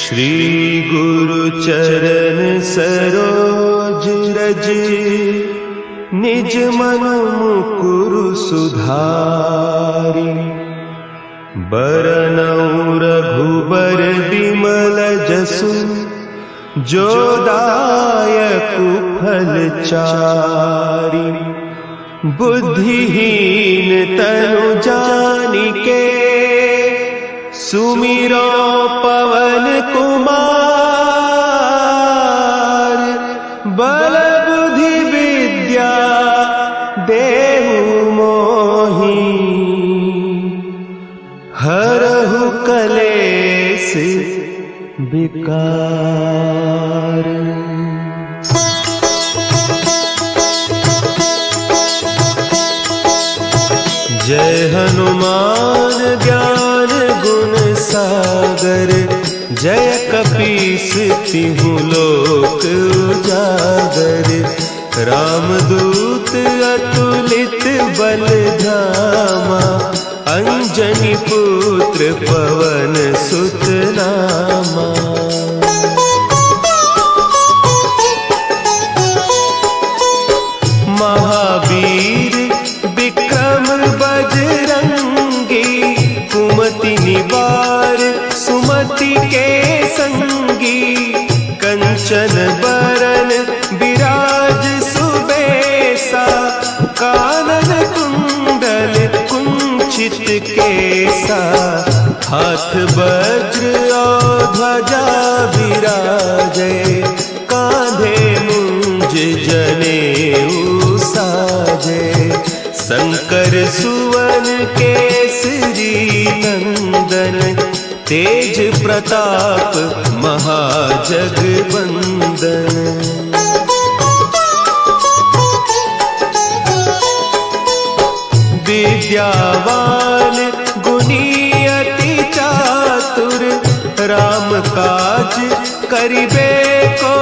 श्री गुरु चरण सरोज रज, निज मन मुकुरु सुधारि। बरनउँ रघुबर बिमल जसु, जो दायकु फल चारि। बुद्धिहीन तनु जानिके, सुमिरो पवन कुमार। बल बुद्धि विद्या देहु मोहि, हरहु कलेस विकार। जय हनुमान ज्ञान गुण सागर, जय कपीस तिहु लोक उजागर। रामदूत अतुलित बल धामा, अंजनी पुत्र पवन सुत नामा। महावीर विक्रम बजरंगी, कुमति निवार सुमति के संगी। कंचन बरन विराज सुबेसा, कानन कुंडल कुंचित केसा। हाथ वज्र और ध्वजा विराजे, कांधे मुंज जनेऊ साजे। शंकर सुवन केसरी नंदन, तेज प्रताप महाजगवंदन। विद्यावान गुणी अति चातुर, राम काज करिबे को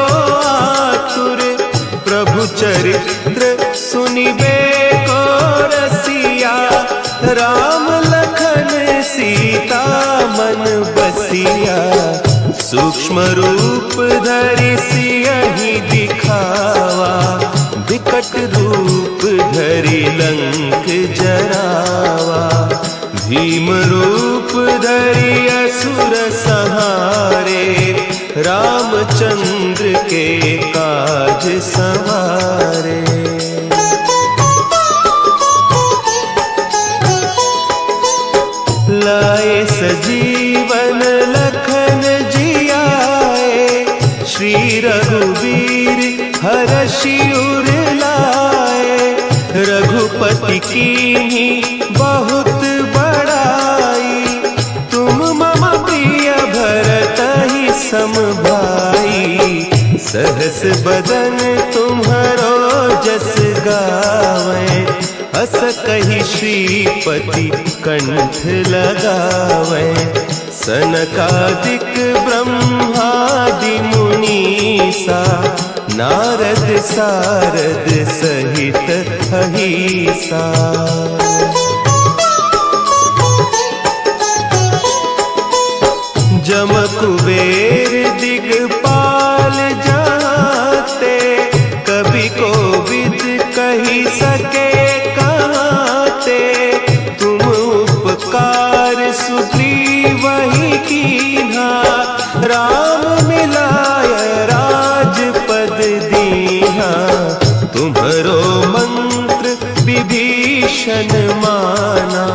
आतुर। प्रभु चरित्र सुनिबे को रसिया, राम लखन सीता मन बसिया। सूक्ष्म रूप धरि सियहि दिखावा, विकट रूप धरि लंक जरावा। भीम रूप धरि असुर संहारे, रामचंद्र के काज सवारे। लाए सजीवन लखन जियाए, श्री रघुवीर हरषि उर लाए। रघुपति कीन्ही बहुत बड़ाई, तुम मम प्रिय भरतहि सम भाई। सहस बदन तुम्हरो जस गावें, हस कहि श्रीपति कंठ लगावें। सनकादिक ब्रह्मादि मुनीसा, नारद सारद सहित अहीसा। जम कुबेर दिगपाल जाते, कवि कोविद कहि सके कहते। तुम उपकार सुग्रीवहि कीन्हा, राम मिलाय राजपद दीन्हा। तुम्हरो मंत्र विभीषण माना,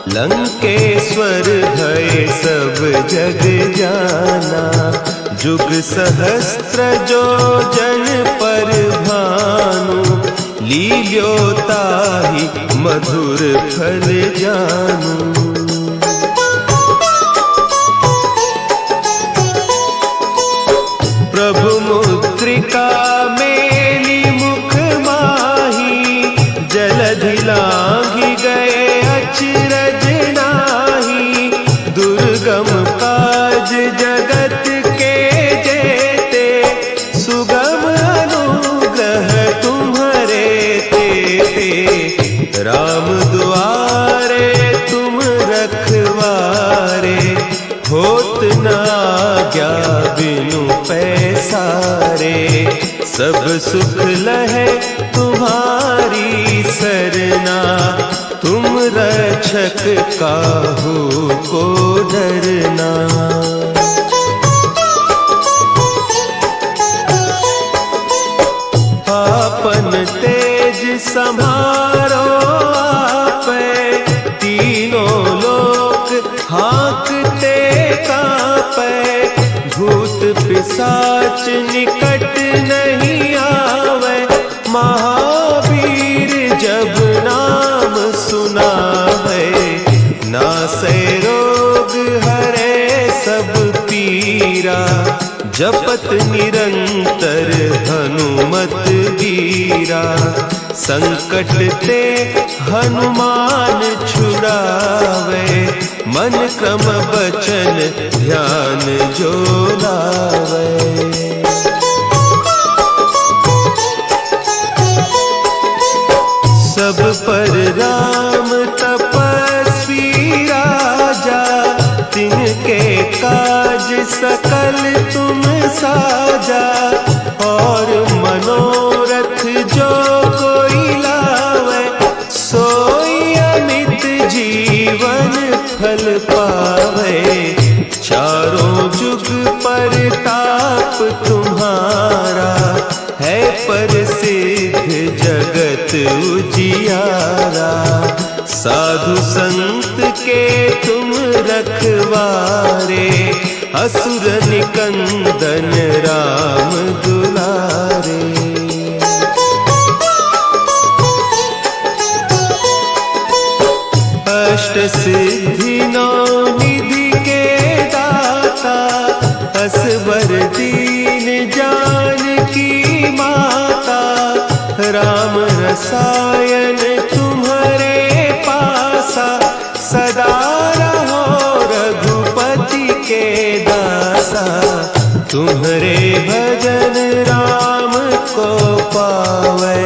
लंकेश्वर भय सब जग जाना। जुग सहस्त्र जो जन पर भानु, लील्योताहि मधुर फल जानू। प्रभु मुद्रिका मेली मुख माही, जलधि लांघि गए अचरज नाही। दुर्गम काज जगत के जेते, सुगम अनुग्रह तुम्हरे तेते। राम दुआरे तुम रखवारे, होत न आज्ञा बिनु पैसारे, सब सुख लहे तुम्हारी सरना, तुम रक्षक काहू को डरना। आपन तेज संभारो आपे, तीनों लोक हाँकते कांपे, भूत पिशाच निकट नहीं आवे, महावीर जब नाम सुनावे, नासे रोग हरे सब पीरा, जपत निरंतर हनुमत वीरा, संकट ते हनुमान छुड़ावे, मन क्रम बचन ध्यान जो लावे। सब पर राम तपस्वी राजा, तिनके काज सकल तुम साजा, और मनोरथ जो कोई लावे, सोई अमित जीवन फल पावे, चारों जुग परताप तुम्हारा, है प्रसिद्ध जगत उजियारा, साधु संत के तुम रखवारे, असुर निकंदन राम दुलारे। अष्ट सिद्धि नौ निधि के दाता, असवर दीन जानकी माता, राम रसायन तुम्हारे पासा, सदा रहो रघुपति के दासा, तुम्हारे भजन राम को पावे,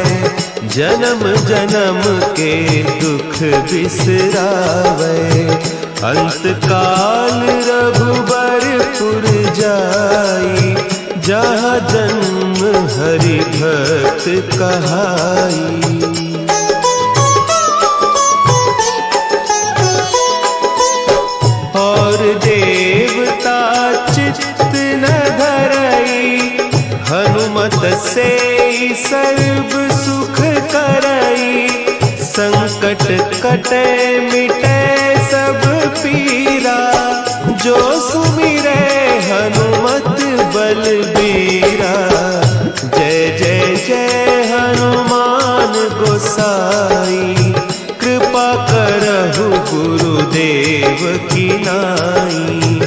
जन्म जन्म के दुख बिसरावे, अंत काल रघुबरपुर जाई, जहाँ जन्म हरि भक्त कहाई। और देवता चित्त न धरई, हनुमत से सर्व सुख करई, संकट कटे मिटे सब पीरा, जो सुमिरे हनुमत बलबीरा, जय जय जय हनुमान गोसाई, कृपा करहु गुरुदेव की नाई,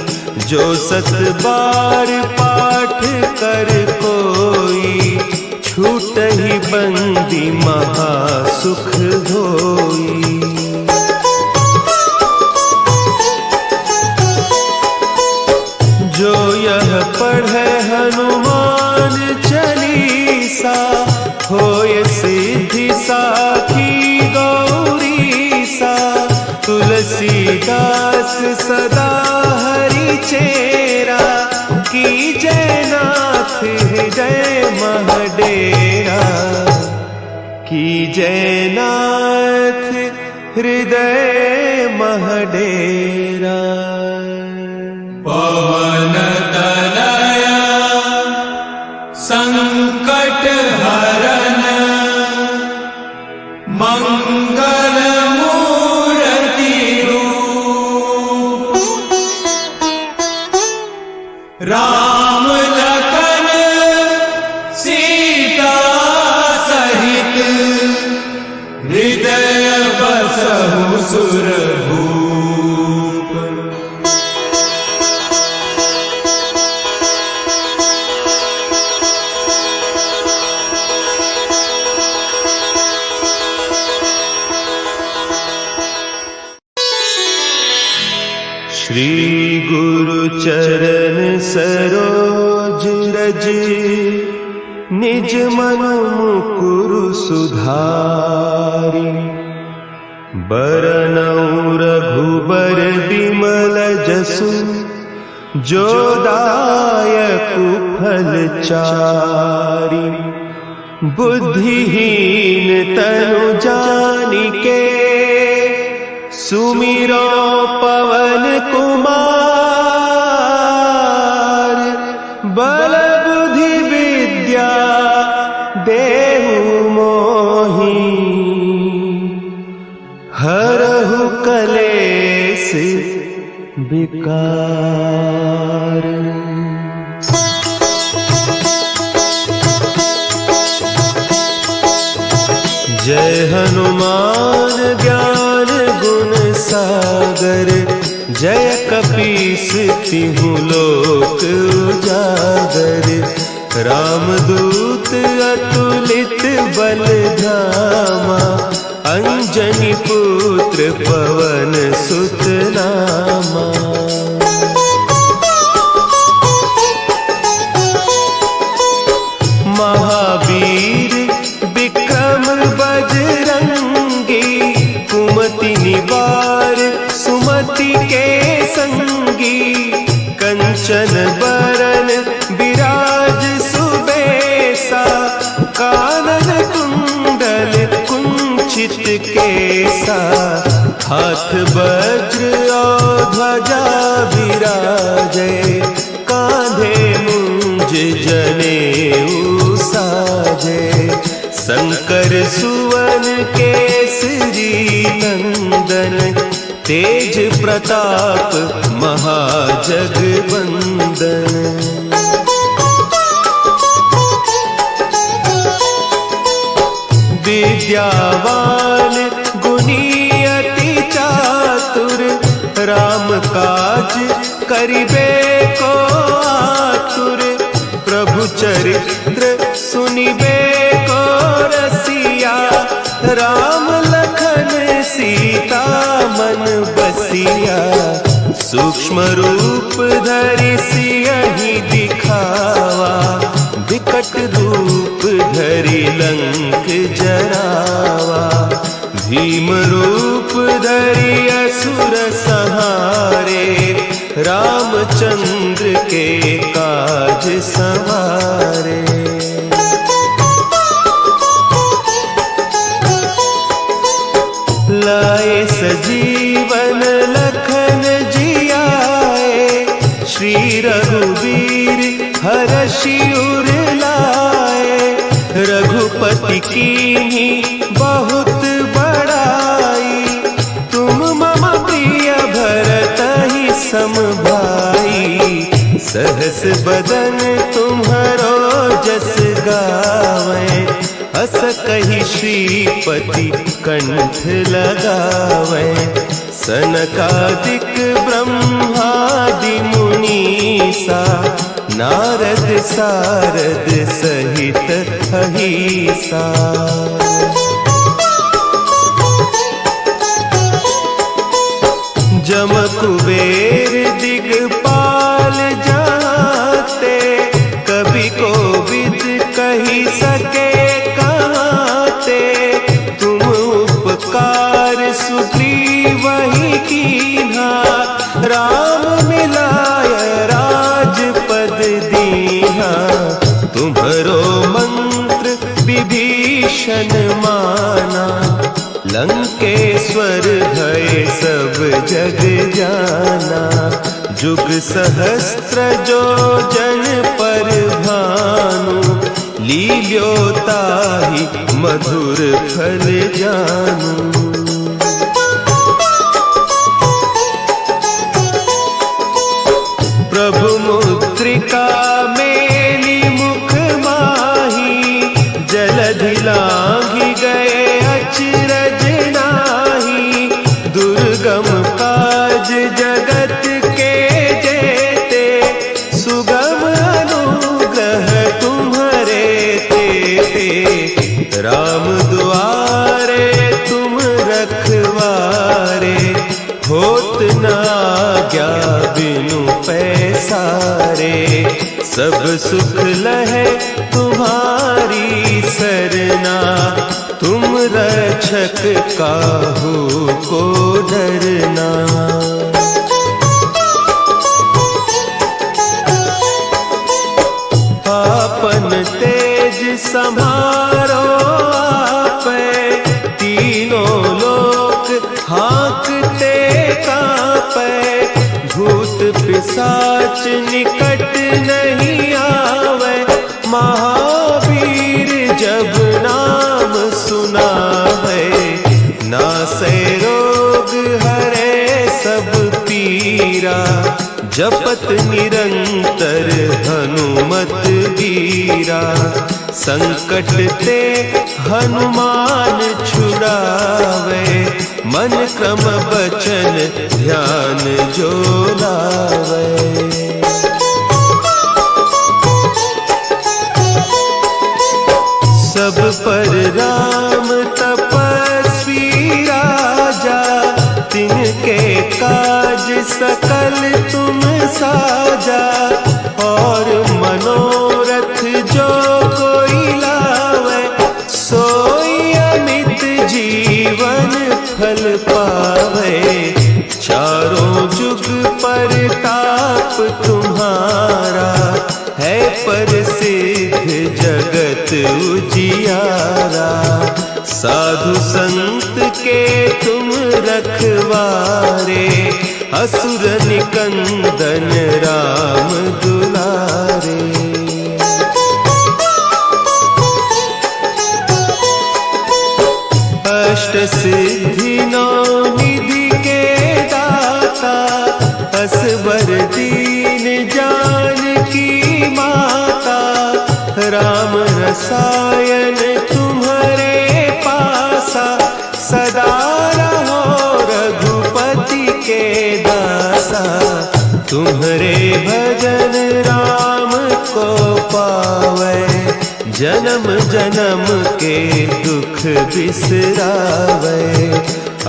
जो सत बार पाठ कर कोई, छूट ही बंदी महा सुख होई। जो यह पढ़े हनुमान चालीसा, होय सिद्धि साखी गौरीसा, तुलसीदास सदा हरि चेरा, की जय नाथ हृदय महडेरा, की जय नाथ हृदय महडेरा। पवन तनया संकट हरन, मंगल मूर्ति रूप, राम लखन सीता सहित, हृदय बसहु सुरभूप। श्री गुरु चरण सरोज रज, निज मन मुकुरु सुधारि, बरनउँ रघुबर बिमल जसु, जो दायक फलचारी। बुद्धिहीन तनु जानिके सुमिरो पवन कुमार। बल बुद्धि विद्या देहु मोहि हरहु कलेस विकार। जय हनुमान ज्ञान गुण सागर। जय कपीस तिहु लोक उजागर। रामदूत अतुलित बल धामा। अंजनी पुत्र पवन सुत नामा। महावीर विक्रम बजरंगी। कुमति निवार सुमति के संगी। कंचन बरन विराज सुबेसा। कानन कुंडल कुंचित केसा। हाथ वज्र और ध्वजा विराजे। कांधे मुंज जनेऊ साजे। शंकर सुवन केसरी नंदन। तेज प्रताप महाजगवंदन। विद्यावान गुणी अति चातुर। राम काज करिबे को आतुर। प्रभु चरित्र सुनिबे को रसिया। राम लखन सीता मन बसिया। सूक्ष्म रूप धरि सियहि दिखावा। विकट रूप धरि लंक जरावा। भीम रूप धरि असुर संहारे। रामचंद्र के काज सवारे। लाए सजीवन लखन जियाए। श्री रघुवीर हरषि उर लाए। रघुपति कीन्ही बहुत बड़ाई। तुम मम प्रिय भरतहि सम भाई। सहस बदन तुम्हरो जस गावें। हस कहि श्रीपति कंठ लगावें। सनकादिक ब्रह्मादि मुनीसा। नारद सारद सहित अहीसा। जम कुबेर दिगपाल जाते। कवि कोविद कही सके कहते। तुम उपकार सुग्रीवहि कीन्हा। राम मिलाय राजपद दीन्हा। तुम्हरो मंत्र विभीषण माना। लंकेश्वर भय सब जग जाना। जुग सहस्त्र जो जन पर भानु। लील्योताहि मधुर फल जानू। प्रभु मुद्रिका मेली मुख माही। जलधि लांघि गए अचरज नाही। दुर्गम काज जगत के जेते। सुगम अनुग्रह तुम्हरे तेते। राम दुआरे तुम रखवारे। होत न आज्ञा बिनु पैसारे। सब सुख लहे तुम्हारी सरना। तुम रक्षक काहू को डरना। सम्हारो आपै, तीनों लोक हाँकते कांपै। भूत पिशाच निकट नहीं आवे, महावीर जब नाम सुनावे। नासै रोग हरे सब पीरा, जपत निरंतर हनुमत वीरा। संकट ते हनुमान छुड़ावे, मन क्रम बचन ध्यान जो लावे। सब पर राम तपस्वी राजा, तिनके काज सकल तुम साजा। और मनोरथ जो कोई लावे, सोई अमित जीवन फल पावे। चारों जुग परताप तुम्हारा, है प्रसिद्ध जगत उजियारा। साधु संत के तुम रखवारे, असुर निकंदन राम दुलारे। अष्ट सिद्धि नौ निधि के दाता, असवर दीन जानकी माता। राम रसायन तुम्हारे पासा, सदा रहो रघुपति के दासा। तुम्हारे भजन राम को पावे, जन्म जन्म के दुख बिसरावे।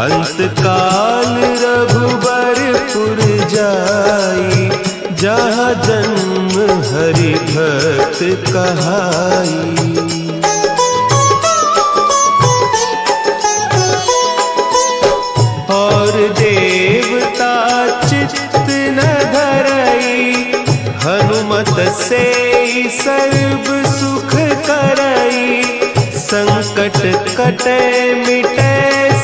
अंत काल रघुबरपुर जाई, जहाँ जन्म हरि भक्त कहाई। और देवता चित्त न धरई, हनुमत से सर्व सुख करई। संकट कटे मिटे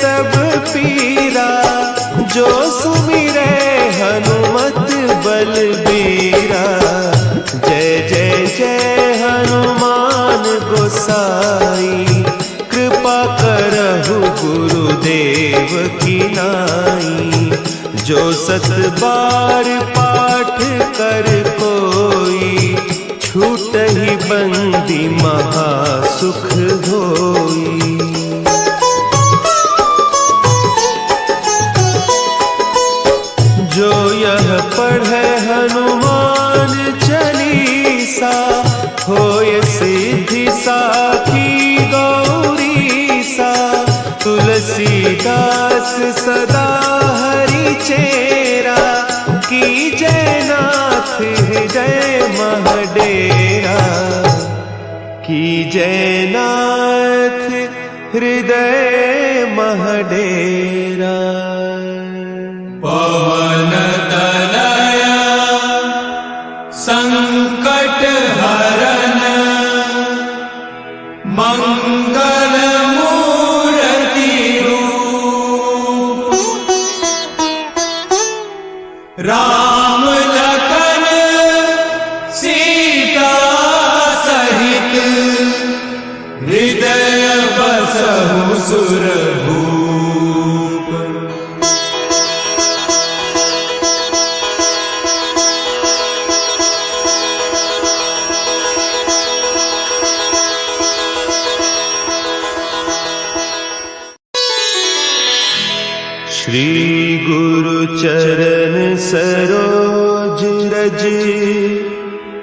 सब पीरा, जो सुमिरे हनुमत बलबीरा। जय जय जय हनुमान गोसाई, कृपा करहु गुरुदेव की नाई। जो सत बार पाठ कर कोई, छूट ही बंदी महा सुख होई। जो यह पढ़े हनुमान चालीसा, होय सिद्धि साखी गौरीसा। तुलसीदास सदा हरि चेरा, की जयनाथ हृदय महडेरा। की जयनाथ हृदय महडेरा। पवन तनया संकट हरन, मंगल मूर्ति रूप। राम लखन सीता सहित, हृदय बसहु सुरभूप। श्री गुरु चरण सरोज रज,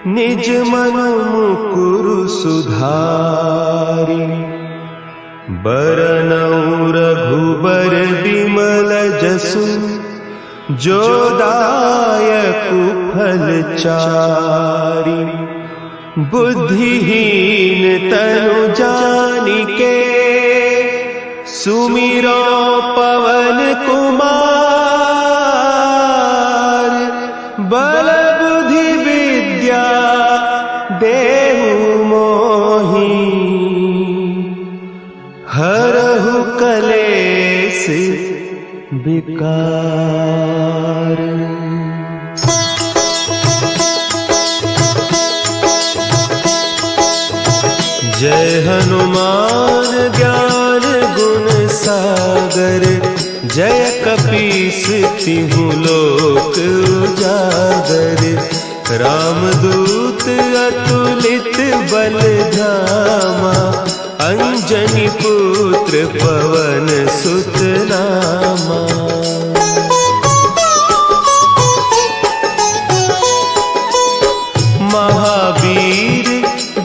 निज मन मुकुरु सुधारि। बरनउँ रघुबर बिमल जसु, जो दायकु फल चारि। बुद्धिहीन तनु जानिके, सुमिरो पवन कुमार। बल बुद्धि विद्या देहु मोहि, कलेस विकार। जय हनुमान ज्ञान गुण सागर, जय कपीस तिहु लोक उजागर। रामदूत अतुलित बल धामा, अंजनी पुत्र पवन सुत नामा। महावीर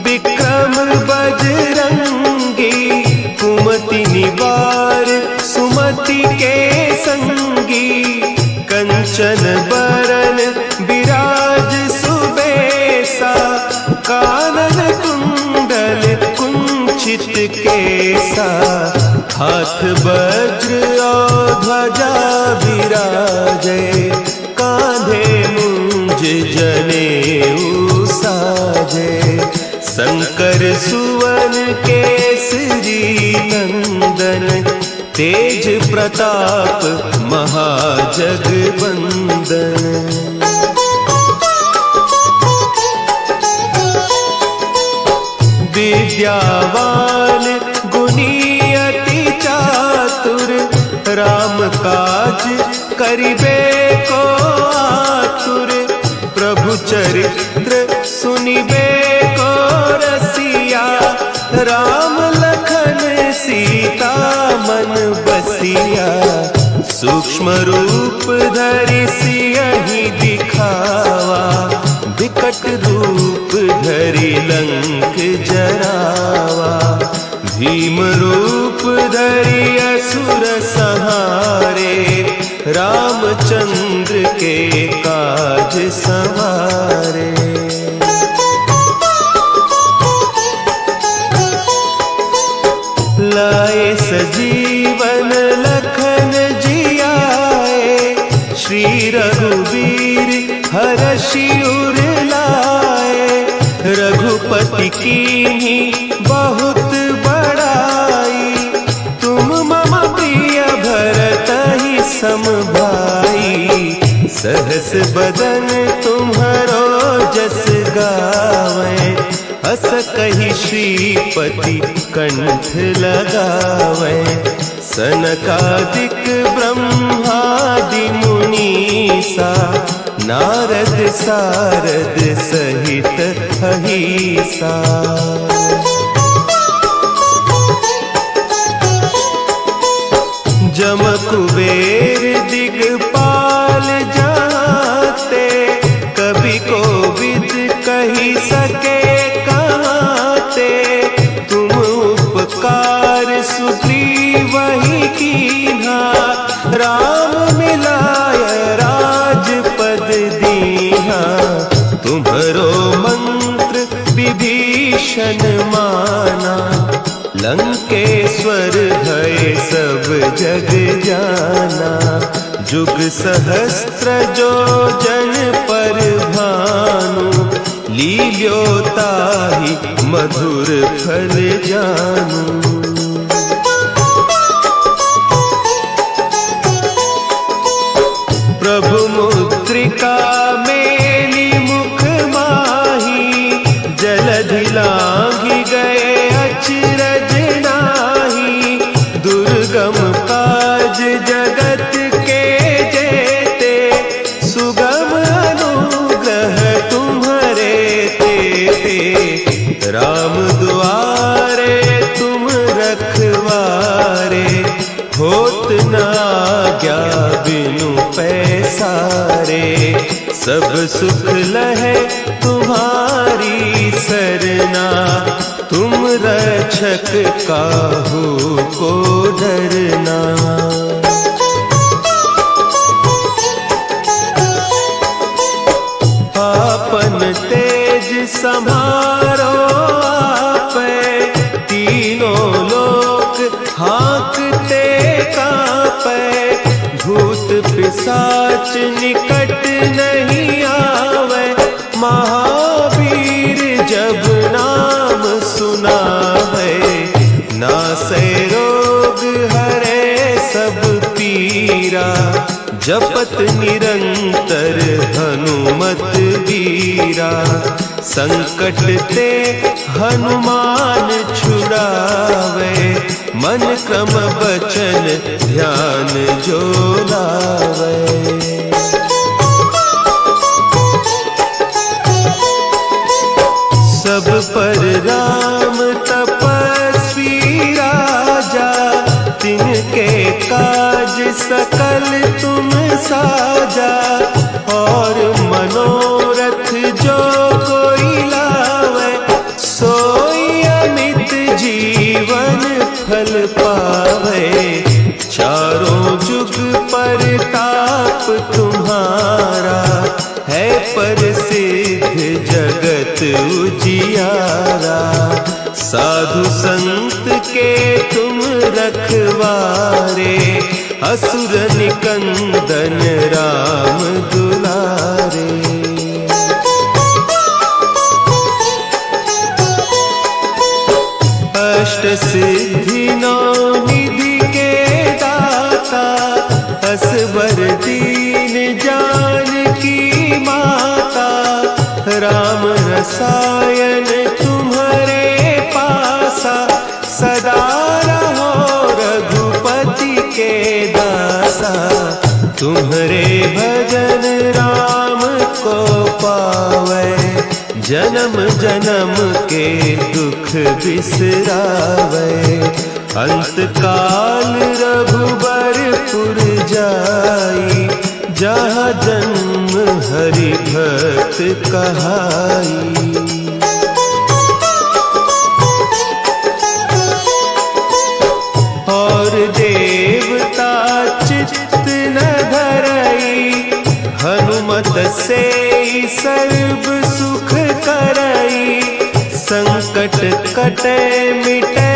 विक्रम बजरंगी, कुमति निवार सुमति के संगी। कंचन बरन विराज सुबेसा, कानन कुंडल कुंचित केसा। हाथ वज्र और ध्वजा विराजे, कांधे मुंज जनेऊ साजे। शंकर सुवन केसरी नंदन, तेज प्रताप महाजगवंदन। विद्यावान गुणी अति चातुर, राम काज करिबे को आतुर। प्रभु चरित्र सुनिबे को रसिया, राम लखन सीता मन बसिया। सूक्ष्म रूप धरि सियहि दिखावा, विकट रूप धरि लंक जरावा। भीम रूप धरि असुर संहारे, रामचंद्र के काज संवारे। लाए सजीवन लखन जियाए, श्री रघुवीर हरषि उर लाए। रघुपति कीन्ही बहुत बड़ाई, तुम मम प्रिय भरतहि सम भाई। सहस बदन तुम्हरो जस गावे, हस कहि श्रीपति कंठ लगावे। सनकादिक ब्रह्मादि मुनीसा, नारद सारद सहित अहीसा। जम कुबेर दिगपाल जाते, कवि कोविद कही सके कहते। तुम उपकार सुग्रीवहि कीन्हा, राम मिलाय राजपद दीन्हा। तुम्हरो मंत्र विभीषण माना, लंकेश्वर भय सब जग जाना। जुग सहस्त्र जो जन पर भानु, लील्योताहि मधुर फल जानू। प्रभु मुद्रिका मेली मुख माही, जलधि लांघि गए अचरज नाही। दुर्गम काज जगत के जेते, सुगम अनुग्रह तुम्हरे तेते। राम दुआरे तुम रखवारे, होत न आज्ञा बिनु पैसारे। सब सुख लहे तुम्हारी सरना, तुम रक्षक काहू को डरना। आपन तेज समारो आपे, तीनों लोक हाँकते कांपे। भूत पिशाच निकट नहीं आवे, महावीर जब नाम सुनावे। नासै रोग है जपत निरंतर हनुमत वीरा, संकट ते हनुमान छुड़ावे, मन क्रम बचन ध्यान जो लावे। सब पर राम तपस्वी राजा, तिनके काज सकल तुम साजा, और मनोरथ जो कोई लावे, सोई अमित जीवन फल पावे। चारों जुग परताप तुम्हारा, है प्रसिद्ध जगत उजियारा। साधु संत के तुम रखवारे, असुर निकंदन राम दुलारे। अष्ट सिद्धि नौ निधि के दाता, असवर दीन जानकी माता। राम रसायन तुम्हारे पासा, सदा रहो रघुपति के दासा। तुम्हारे भजन राम को पावे, जन्म जन्म के दुख बिसरावे। अंत काल रघुबरपुर जाई, जहाँ जन्म हरि भक्त कहाई। और देवता चित्त न धरई, हनुमत से सर्व सुख करई। संकट कटे मिटे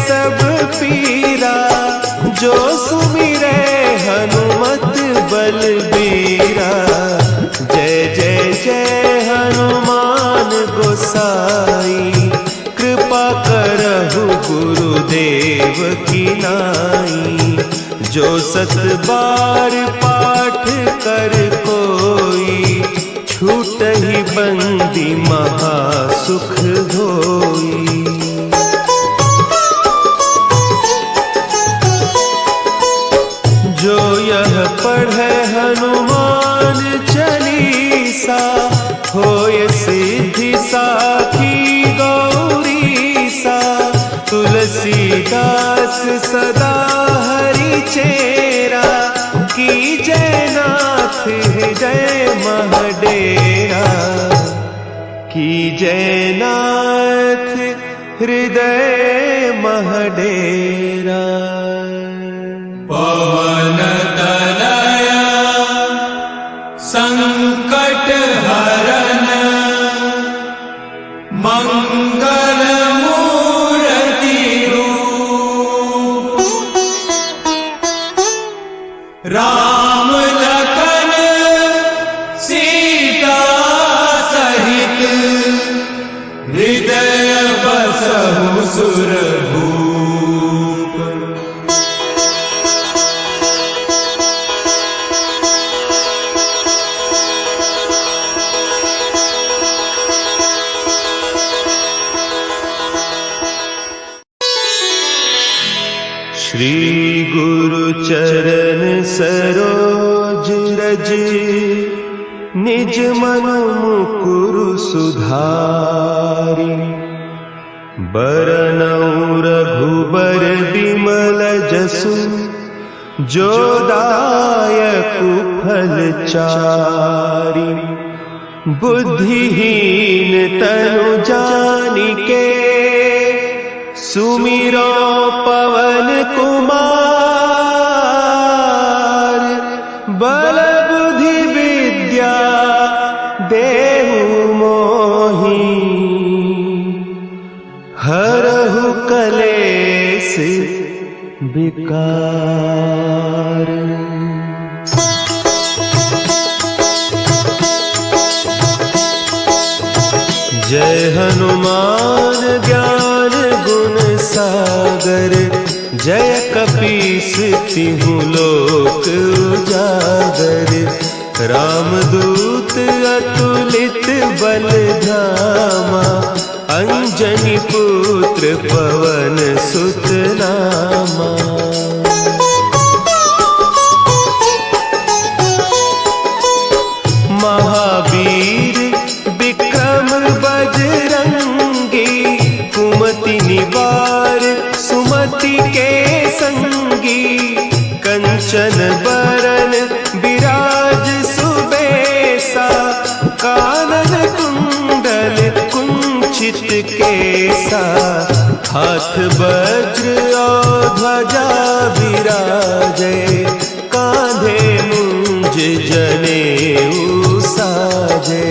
सब पीरा, जो सुमिरे हनुमत बलबीरा। जय जय जय हनुमान गोसाई, कृपा करहु गुरुदेव की नाई। जो सत बार पाठ कर कोई, छूटहि बंदी महा सुख होई। जो यह पढ़े हनुमान चालीसा, होय सिद्धि साखी गौरीसा। तुलसीदास सदा हरि चेरा, कीजय नाथ हृदय महडेरा। कीजय नाथ हृदय महडेरा। पवन तनया संकट हरन, मंगल मूर्ति रूप। राम लखन सीता सहित, हृदय बसहु सुरभूप। श्री गुरु चरण सरोज रज, निज मन मुकुरु सुधारि। बरनउँ रघुबर बिमल जसु, जो दायकु फल चारि। बुद्धिहीन तनु जानिके, सुमिरो पवन कुमार। बल बुद्धि विद्या देहु मोहि, हरहु कलेस विकार। जय हनुमान ज्ञान गुण सागर, जय कपीस तिहु लोक उजागर, रामदूत अतुलित बल धामा, अंजनी पुत्र पवन सुत नामा। महावीर विक्रम बजरंगी, कुमति निवार सुमति के संगी, कंचन बरन विराज सुबेसा, कानन कुंडल कुंचित केसा, हाथ वज्र और ध्वजा विराजे, कांधे मुंज जनेऊ साजे,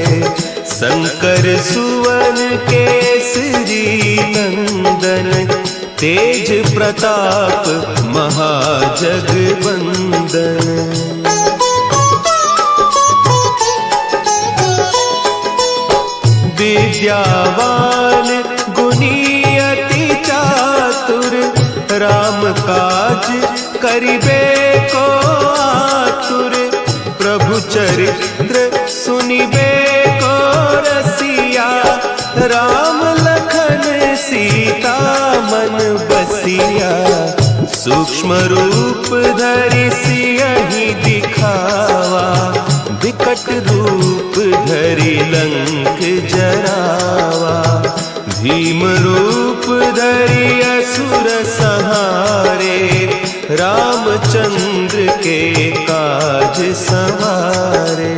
शंकर सुवन केसरी नंदन, तेज प्रताप महाजगवंदन। विद्यावान गुणी अति चातुर, राम काज करिबे को आतुर, प्रभु चरित्र सुनिबे को रसिया, राम लखन सीता मन बसिया, सूक्ष्म रूप धरि सियहि दिखावा, विकट रूप धरि लंक जरावा, भीम रूप धरि असुर संहारे, रामचंद्र के काज संवारे।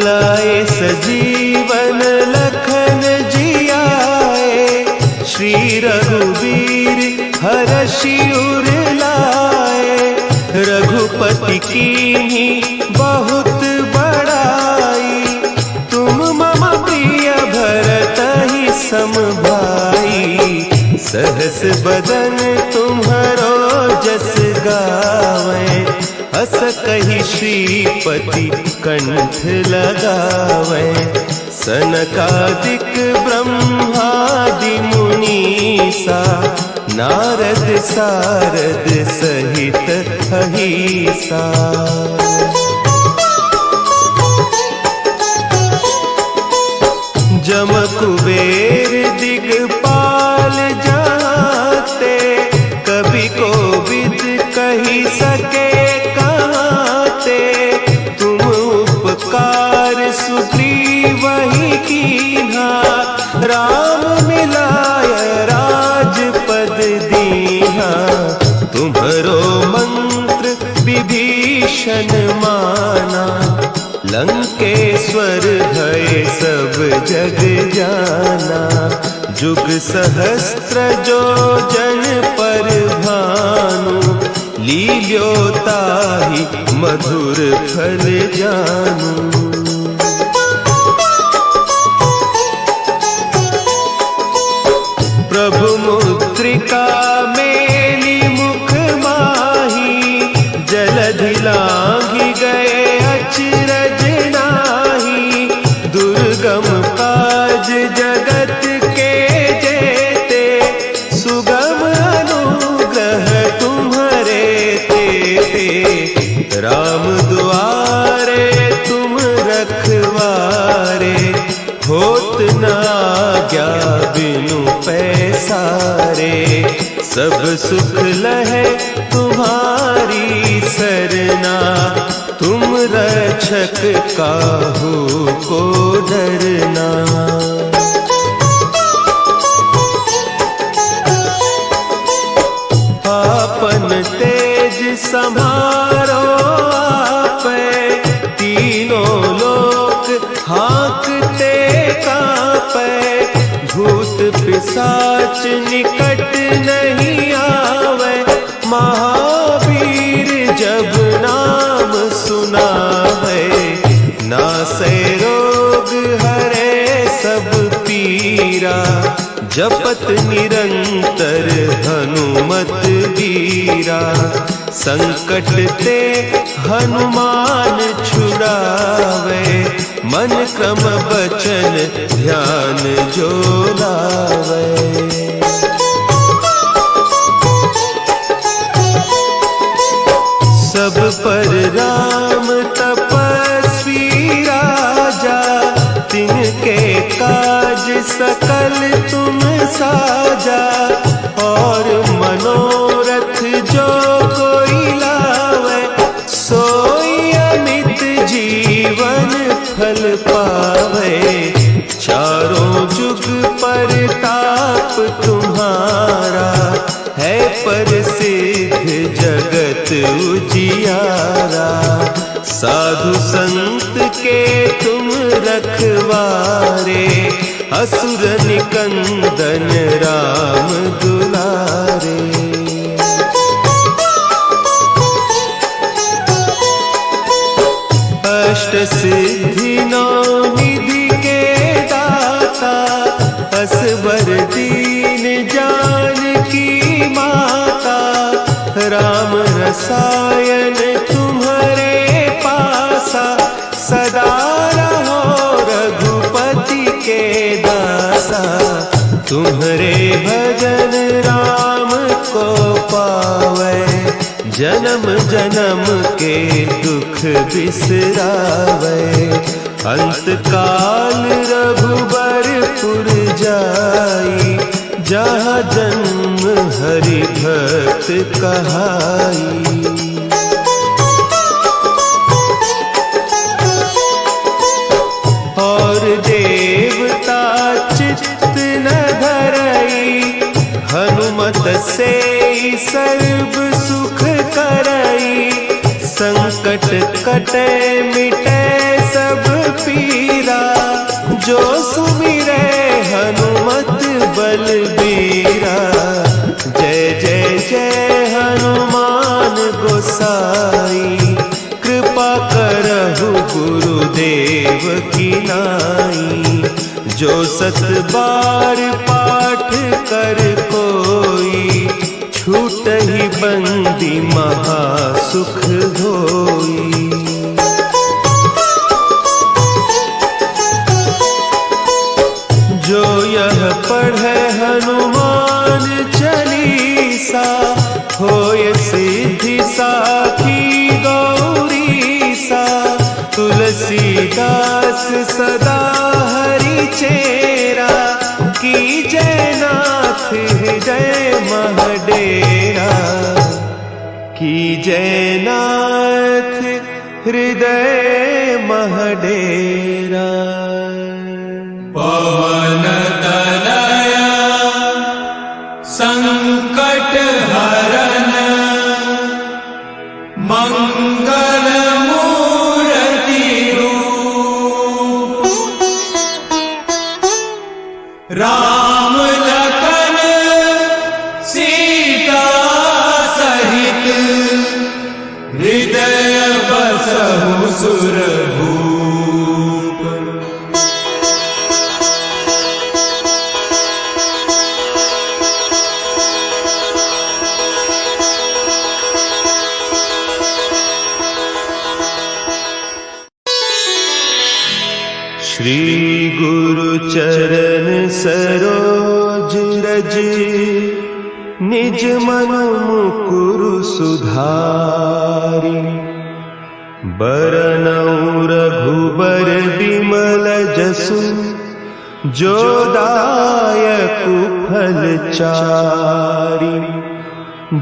लाए सजीवन लखन जियाए, श्री रघुवीर हरषि उर लाए, रघुपति कीन्ही बहुत बड़ाई, तुम मम प्रिय भरतहि सम भाई, सहस बदन तुम्हरो जस गावे, हस कहि श्रीपति कंठ लगावे, सनकादिक ब्रह्मादि मुनीसा, नारद सारद सहित अहीसा। जम कुबेर दिगपाल जाते, कवि कोविद कही सके कहते, तुम उपकार सुग्रीवहि कीन्हा, राम मिलाय राजपद दीन्हा, तुम्हरो मंत्र विभीषण माना, लंकेश्वर भय सब जग जाना, जुग सहस्त्र जो जन पर भानु, लील्योताहि मधुर फल जानू। प्रभु मुद्रिका मेली मुख माही, जलधि लांघि गए अचरज नाही, दुर्गम काज जगत के जेते, सुगम अनुग्रह तुम्हरे तेते, राम दुआरे तुम रखवारे, होत न आज्ञा बिनु पैसारे, सब सुख लहे तुम्हारी सरना, तुम रक्षक काहू को डरना। आपन तेज समारो आपै, तीनों लोक हाँकते कांपै, भूत पिशाच निकट नहीं आवे, महावीर जब नाम सुनावे, नासै रोग हरे सब पीरा, जपत निरंतर हनुमत वीरा, संकट ते हनुमान छुड़ावे, मन क्रम बचन ध्यान जो लावे। सब पर राम तपस्वी राजा, तिनके काज सकल तुम साजा। और मनोरथ जो कोई लावे, सोई अमित जीवन फल पावे। चारों जुग परताप तुम्हारा, है प्रसिद्ध जगत उजियारा। साधु संत के तुम रखवारे, असुर निकंदन राम दुलारे। अष्ट सिद्धि नौ निधि के दाता, असवर दीन जानकी माता। राम रसायन तुम्हारे पासा, सदा रहो रघुपति के दासा। तुम्हारे भजन राम को पावे, जन्म जन्म के दुख बिसरावे। अंत काल रघुबरपुर जाई, जहाँ जन्म हरि भक्त कहाई। और देवता चित्त न धरई, हनुमत से सर्व सुख करई। संकट कटे मिटे सब पीरा, जो सुमिरे हनुमत बलबीरा। जय जय जय हनुमान गोसाई, कृपा करहु गुरुदेव की नाई। जो सत बार पाठ कर कोई, छूटहि बंदी महा सुख होई। जो यह पढ़े हनुमान चालीसा, होय सिद्धि साखी गौरीसा। तुलसीदास सदा हरि चेरा, कीजय नाथ हृदय महडेरा। कीजय नाथ हृदय महडेरा। पवन तनया संकट हरन, मंगल मूर्ति रूप। राम लखन सीता सहित, हृदय बसहु सुरभूप। श्री गुरु चरण सरोज रज, निज मनु मुकुरु सुधारि। बरनउँ रघुबर बिमल जसु, जो दायकु फल चारि।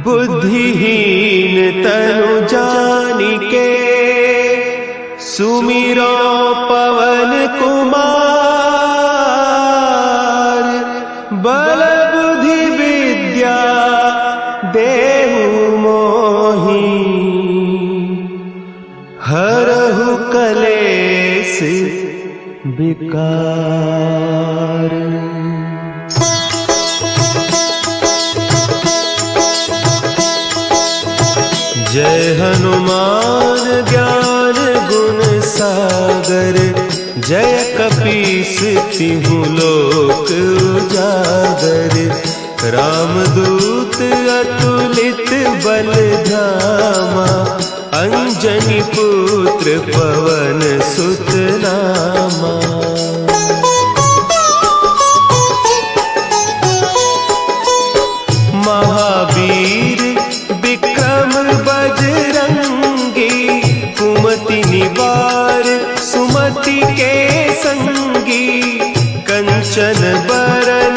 बुद्धिहीन तनु जानिके, सुमिरो पवन कुमार। बल बुद्धि विद्या देहु मोहि, हरहु कलेस विकार। जय हनुमान ज्ञान गुण सागर, जय कपीस तिहु लोक उजागर। रामदूत अतुलित बल धामा, अंजनी पुत्र पवन सुत नामा। सुमति के संगी, कंचन बरन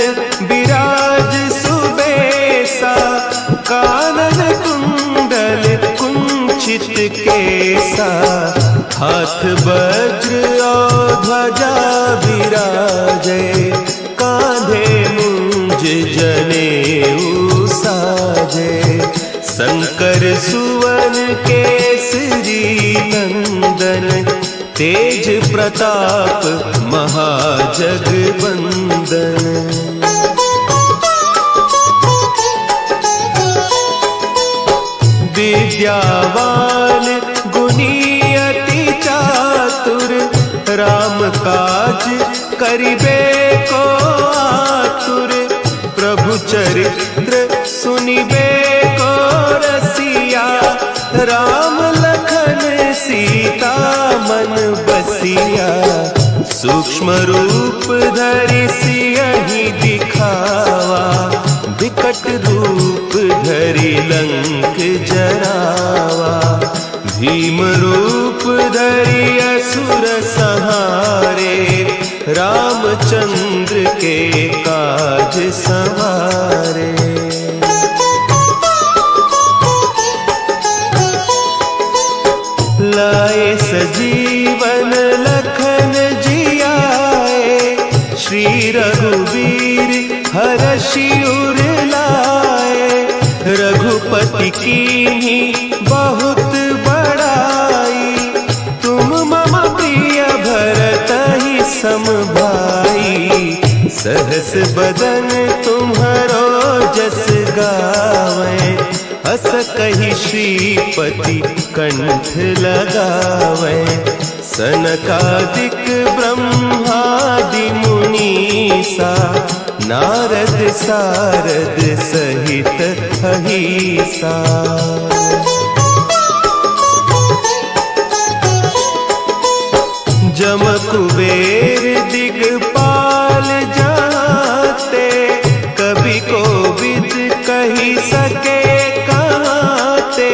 विराज सुबेसा, कानन कुंडल कुंचित केसा, हाथ वज्र और ध्वजा विराजे, कांधे मुंज जनेऊ साजे, शंकर सुवन केसरी नंदन, तेज प्रताप महाजगवंदन। विद्यावान गुणी अति चातुर, राम काज करिबे को आतुर, प्रभु चरित्र सुनिबे को रसिया, राम लखन सीता मन बसिया, सूक्ष्म रूप धरि सियहि दिखावा, विकट रूप धरि लंक जरावा, भीम रूप धरि असुर संहारे, रामचंद्र के काज संवारे। लाए सजीवन लखन जियाए, श्री रघुवीर हरषि उर लाए, रघुपति कीन्ही बहुत बड़ाई, तुम मम प्रिय भरतहि सम भाई, सहस बदन तुम्हरो जस गावे, हस कहि श्रीपति कंठ लगावे, सनकादिक ब्रह्मादि मुनीसा, नारद सारद सहित अहीसा। जम कुबेर दिगपाल जाते, कवि कोविद कही सके कहते,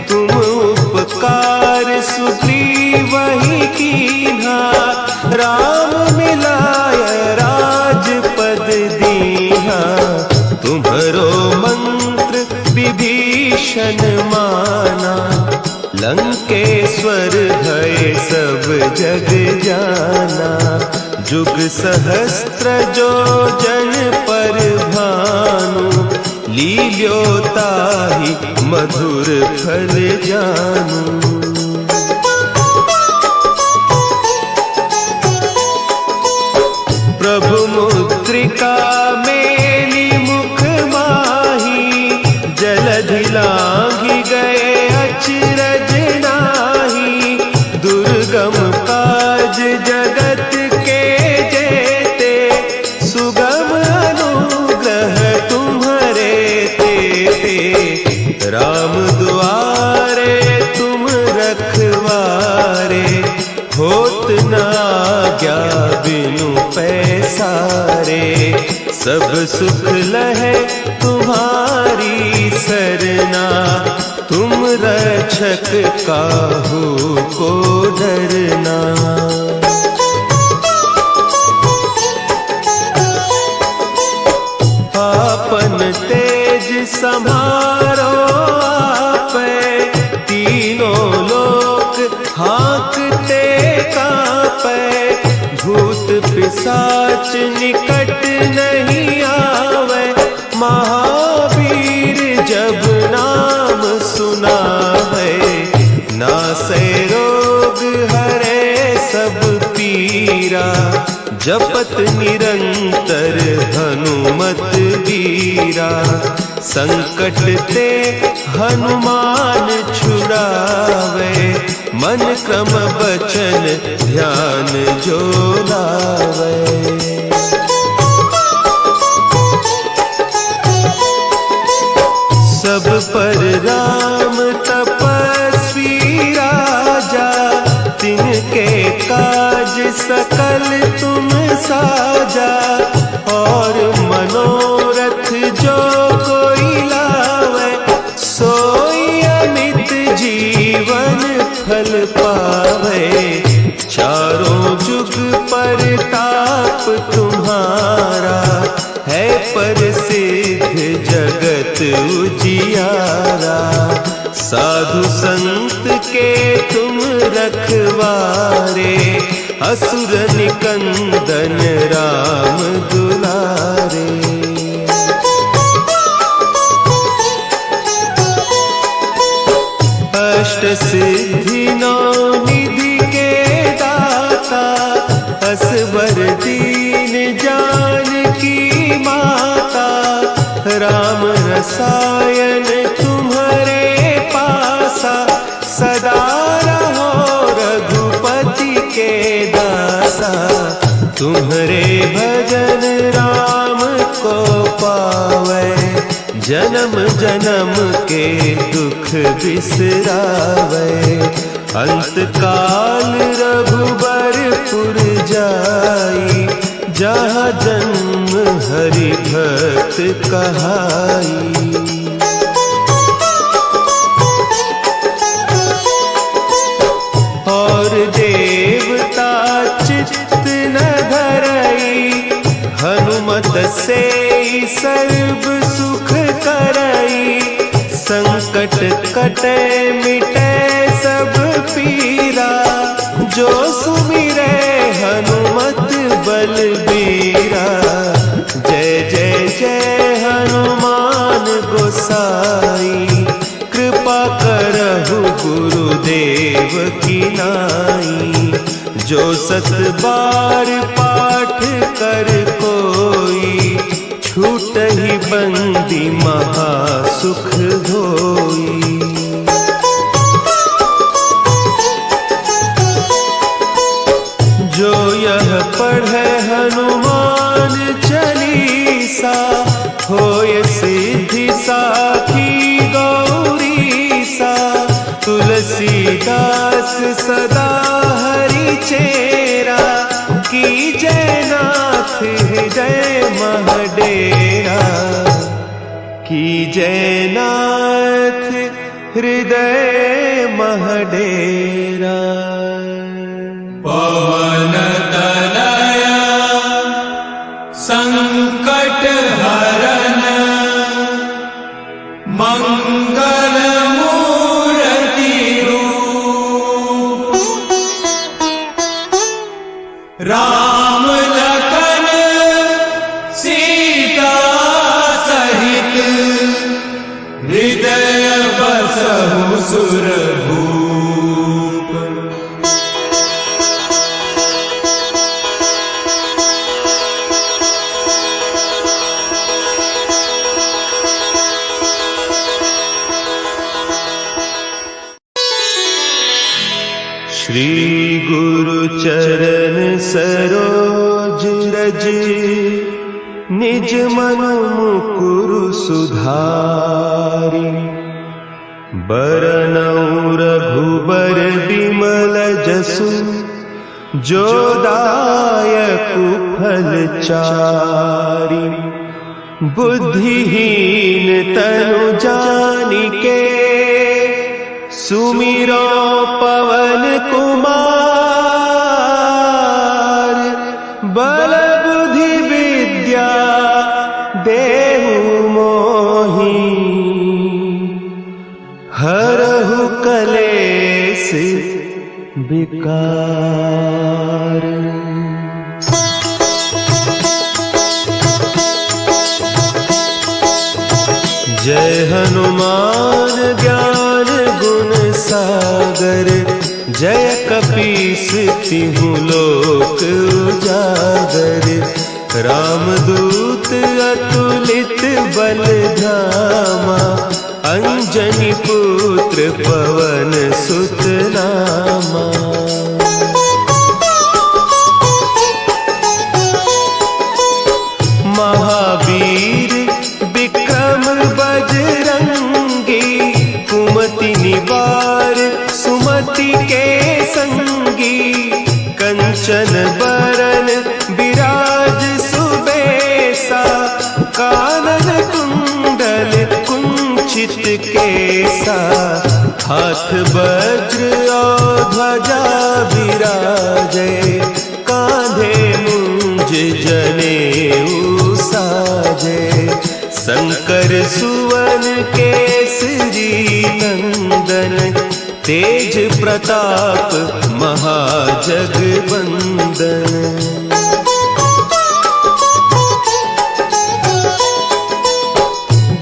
तुम उपकार सुग्रीवहि कीन्हा, राम मिलाय राजपद दीन्हा, तुम्हरो मंत्र विभीषण माना, लंकेश्वर भय सब जग जाना, जुग सहस्त्र जो जन पर भानु, लील्योताहि मधुर फल जानू। प्रभु मुद्रिका मेली मुख माही, जलधि लांघि गए अचरज नाही, दुर्गम काज जगत के जेते, सुगम अनुग्रह तुम्हरे तेते, राम दुआरे तुम रखवारे, होत न आज्ञा बिनु पैसारे, सब सुख लहे तुम्हारी सरना, तुम रक्षक काहू को डरना। आपन तेज समारो आपै, तीनों लोक हाँकते कांपै, भूत पिशाच निकट नहीं आवे, महावीर जब नाम सुनावे, नासै रोग हरे सब पीरा, जपत निरंतर हनुमत वीरा, संकट ते हनुमान छुड़ावे, मन क्रम बचन ध्यान जो लावे। सब पर राम तपस्वी राजा, तिनके काज सकल तुम साजा, और मनोरथ जो कोई लावे, सोई अमित जीवन फल पावे, चारों जुग परताप तुम्हारा, है प्रसिद्ध जगत उजियारा। साधु संत के तुम रखवारे, असुर निकंदन राम दुलारे। अष्ट सिद्धि नौ निधि के दाता, असवर दीन जानकी माता। राम रसायन तुम्हारे पासा, सदा रहो रघुपति के दासा। तुम्हारे भजन राम को पावे, जन्म जन्म के दुख बिसरावे। अंत काल रघुबरपुर जाई, जहाँ जन्म हरि भक्त कहाई। और देवता चित्त न धरई, हनुमत से सर्व सुख करई। संकट कटे मिटे सब पीरा, जो सुमिरे हनुमत बलबीरा। जय जय जय हनुमान गोसाई, कृपा करहु गुरुदेव की नाई। जो सत बार पाठ कर कोई, छूटहि बंदी महा सुख होई। जो यह पढ़े हनुमान चालीसा, होय सिद्धि साखी गौरीसा। तुलसीदास सदा हरि चेरा, की जयनाथ हृदय महडेरा। की जयनाथ हृदय महडेरा। पवन तनया संकट हरन, मंगल मूर्ति रूप। राम लखन सीता सहित, हृदय बसहु सुरभूप। श्री गुरु चरण सरोज रज, निज मनु मुकुरु सुधारि। बरनउँ रघुबर बिमल जसु, जो दायकु फल चारि। बुद्धिहीन तनु जानिके, सुमिरो पवन कुमार। बल बुद्धि विद्या देहु मोहि, हरहु कलेस विकार। जय हनुमान ज्ञान गुण सागर, जय कपीस तिहु लोक उजागर। रामदूत अतुलित बल धामा, अंजनी पुत्र पवन सुत नामा। महावीर विक्रम बजरंगी, कुमति निवार सुमति के संगी। कंचन बरन विराज सुबेसा, कानन कुंडल कुंचित केसा। हाथ वज्र और ध्वजा विराजे, कांधे मुंज जनेऊ साजे, शंकर सुवन केसरी नंदन, तेज प्रताप महाजगवंदन।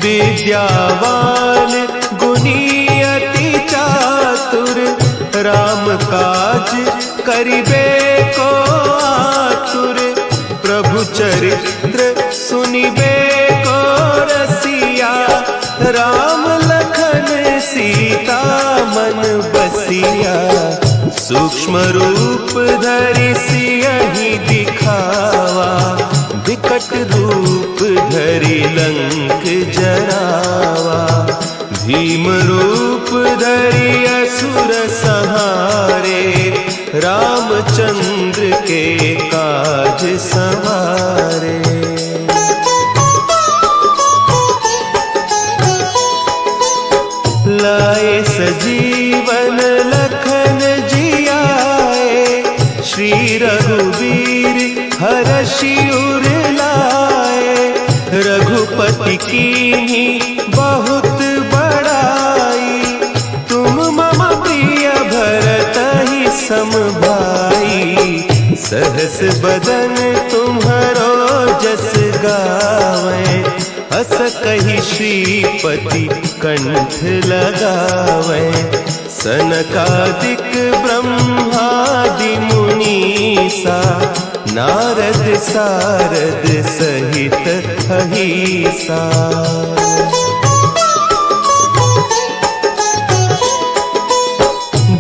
विद्यावान गुणी अति चातुर, राम काज करिबे को आतुर, प्रभु चरित्र सुनिबे को रसिया, राम लखन सीता मन बसिया। सूक्ष्म रूप धरि सियहि दिखावा, विकट रूप धरि लंक जरावा। भीम रूप धरि असुर संहारे, रामचंद्र के काज संवारे। लाए सजीवन लखन जियाए, श्री रघुवीर हरषि उर लाए। रघुपति कीन्ही बहुत बड़ाई, तुम मम प्रिय भरतहि सम भाई। सहस बदन तुम्हरो जस गावें, हस कहि श्रीपति कंठ लगावें। सनकादिक ब्रह्मादि मुनीसा, नारद सारद सहित अहीसा।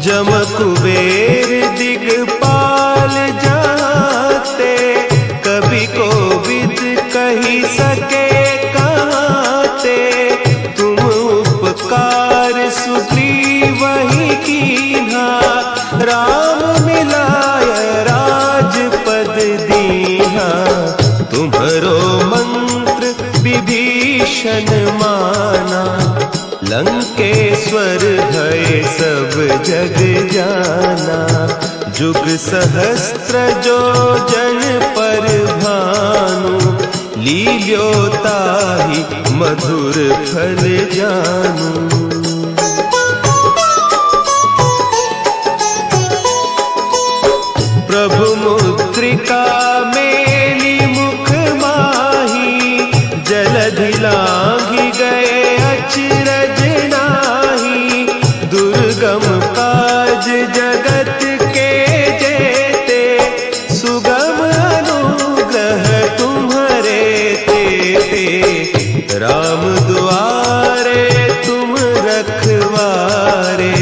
जम कुबेर दिगपाल जाते, कवि कोविद कही सके कहते। तुम उपकार सुग्रीवहि कीन्हा, राम मिलाय राजपद दीन्हा। तुम्हरो मंत्र विभीषण माना, लंकेश्वर है सब जग जाना। जुग सहस्त्र जो जन पर भानु, लील्योताहि मधुर फल जानू। प्रभु मुद्रिका मेली मुख माही, जलधि लांघि गए अचरज नाही। दुर्गम काज जगत के जेते, सुगम अनुग्रह तुम्हरे तेते। राम दुआरे तुम रखवारे,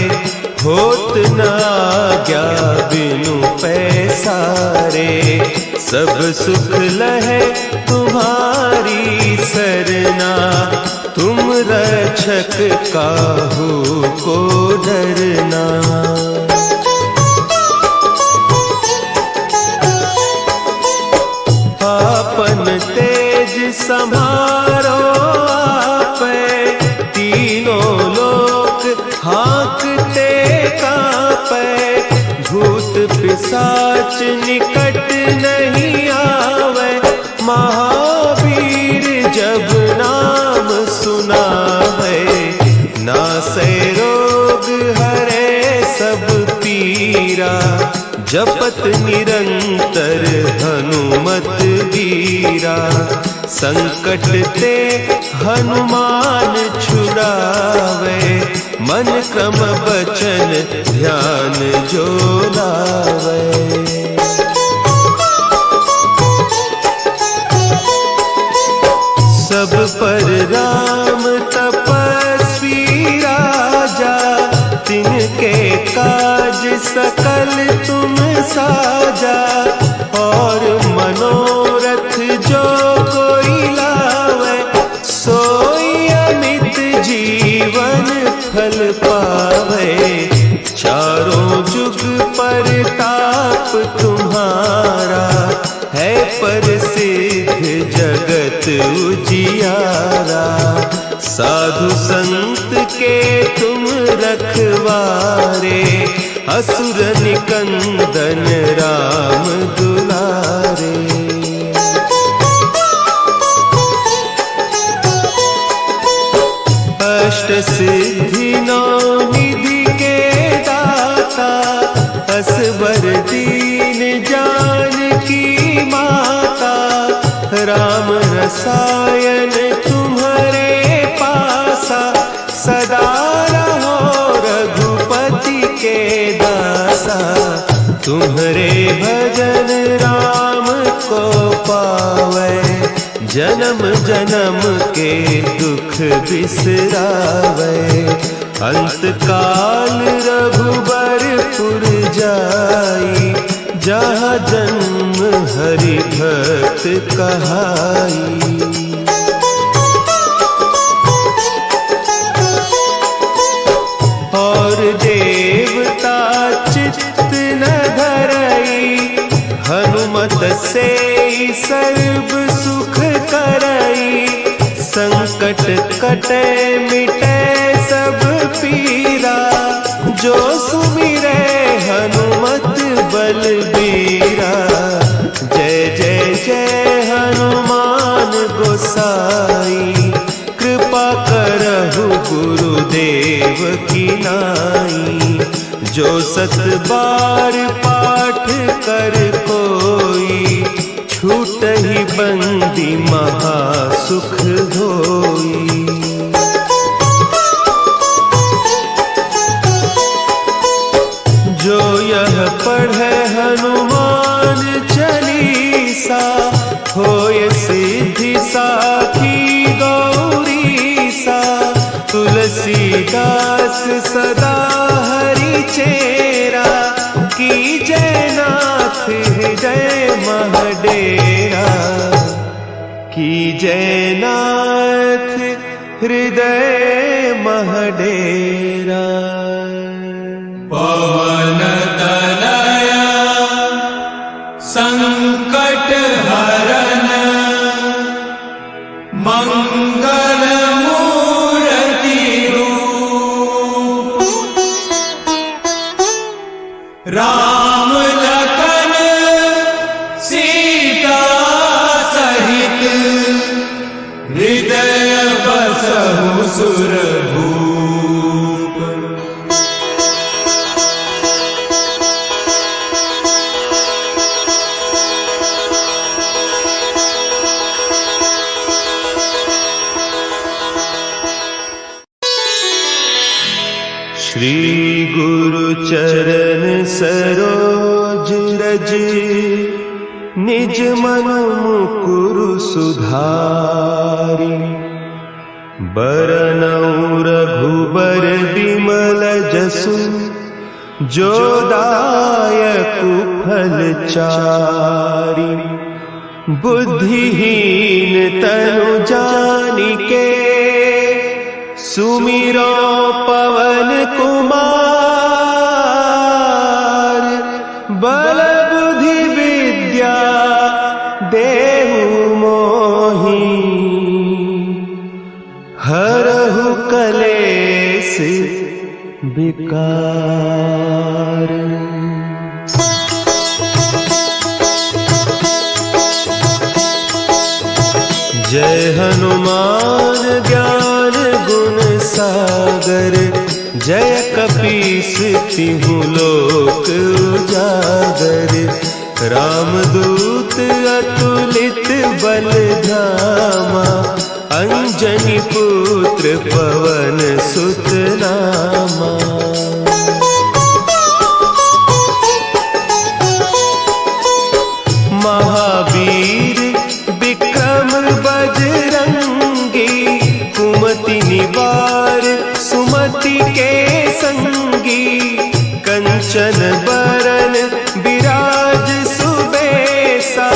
होत न आज्ञा बिनु पैसारे। सब सुख लहे तुम्हारी सरना, तुम रक्षक काहू को डरना। आपन तेज समारो आपे, तीनों लोक हाँकते कांपे। भूत पिशाच निकट नहीं आवे, महावीर जब नाम सुनावे। नासै रोग हरे सब पीरा, जपत निरंतर हनुमत वीरा। संकट ते हनुमान छुड़ावे, मन क्रम बचन ध्यान जो लावे। सब पर राम तपस्वी राजा, तिनके काज सकल तुम साजा। और मनोरथ जो कोई लावे, सोई अमित जीवन फल पावे। चारों जुग परताप तुम्हारा, है प्रसिद्ध जगत उजियारा। साधु संत के तुम रखवारे, असुर निकंदन राम दुलारे। अष्ट सिद्धि नौ निधि के दाता, असवर दीन जानकी माता। राम रसायन तुम्हारे पासा, सदा रहो रघुपति के दासा। तुम्हारे भजन राम को पावै, जन्म जन्म के दुख बिसरावै। अंत काल रघुबरपुर जाई, जहाँ जन्म हरि भक्त कहाई। और देवता चित्त न धरई, हनुमत से सर्व सुख करई। संकट कटे मिटे सब पीरा, जो सुमिरे हनुमत बलबीरा। जय जय जय हनुमान गोसाई, कृपा करहु गुरुदेव की नाई। जो सत बार पाठ कर कोई, छूटहि बंदी महासुख होई। जो यह पढ़े हनुमान चालीसा, होय सिद्धि साखी गौरीसा। तुलसीदास सदा हरि चेरा, कीजय नाथ हृदय महडेरा। कीजय नाथ हृदय महडेरा। पवन तनया संकट हरन, मंगल मूर्ति रूप। राम लखन सीता सहित, हृदय बसहु सुरभूप। श्री गुरु चरण सरोज रज, निज मन मुकुरु सुधारि। बरनउँ रघुबर बिमल जसु, जो दायकु फल चारि। बुद्धिहीन तनु जानिके, सुमिरो पवन कुमार। बल बुद्धि विद्या देहु मोहि, हरहु कलेस विकार। जय हनुमान ज्ञान गुण सागर, जय कपीस तिहु लोक उजागर। रामदूत अतुलित बल धामा, अंजनी पुत्र पवन सुत नामा। महावीर विक्रम बजरंगी, कुमति निवार सुमति के संगी। कंचन बरन विराज सुबेसा,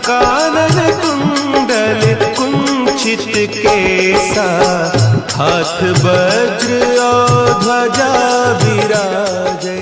कानन कुंडल कुंचित केसा। हाथ वज्र और ध्वजा विराजे।